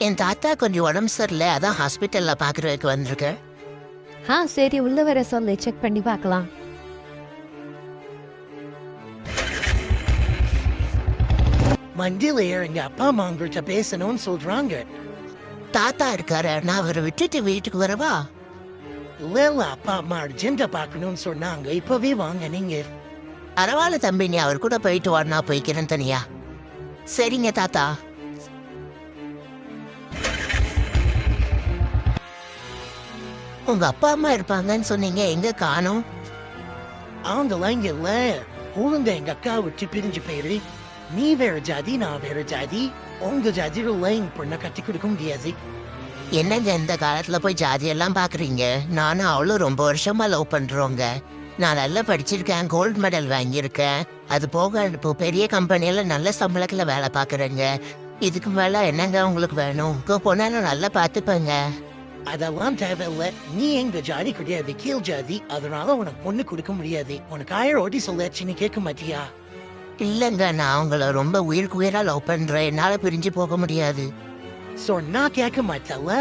என் தாத்தா கொஞ்சம் உடம்பு சரியில்லை, அதான் ஹாஸ்பிட்டல்ல பாக்குறதுக்கு வந்திருக்கேன். சரி, உள்ள வர சொல்லு, செக் பண்ணி பார்க்கலாம். மண்டியில எங்க அப்பா அம்மா உங்கள்கிட்ட பேசணும்னு சொல்றாங்க. தாத்தா இருக்காரு, நான் அவரை விட்டுட்டு வீட்டுக்கு வரவா? இல்ல அப்பா அம்மா அர்ஜென்ட்டா பார்க்கணும்னு சொன்னாங்க. இப்பவே வாங்க நீங்க. பரவாயில்ல தம்பி, நீ அவர் கூட போயிட்டு வா, நான் போய்க்கிறேன் தனியா. சரிங்க தாத்தா. உங்க அப்பா அம்மா இருப்பாங்கன்னு சொன்னீங்க, எங்க காணோம்? அவங்களாம் இங்க இல்ல. ஒழுங்க எங்க அக்கா விட்டு பிரிஞ்சு போயிரு. நீ வேற ஜாதி, நான் வேற ஜாதி. உங்க ஜாதியில எங்க பொண்ணை கட்டி கொடுக்க முடியாது. என்னங்க இந்த காலத்துல போய் ஜாதியெல்லாம் பாக்குறீங்க? நானும் அவளும் ரொம்ப வருஷமா லவ் பண்றோங்க. நான் நல்லா படிச்சிருக்கேன், கோல்டு மெடல் வாங்கியிருக்கேன். அது போக இப்போ பெரிய கம்பெனியில நல்ல சம்பளத்துல வேலை பாக்குறேங்க. இதுக்கு மேல என்னங்க உங்களுக்கு வேணும்? உங்க பொண்ணை நான் நல்லா பார்த்துப்பேங்க. அதெல்லாம் தேவையில்ல. நீ எங்க ஜாதி கிடையாது, கீழ் ஜாதி. அதனால உனக்கு பொண்ணு கொடுக்க முடியாது. உனக்கு 1000 ஓட்டி சொல்லாச்சுன்னு கேட்க மாட்டியா? இல்லைங்க, நான் உங்களை ரொம்ப உயிருக்கு உயிரா லவ் பண்றேன். என்னால பிரிஞ்சு போக முடியாது. சொன்னா கேட்க மாட்டல.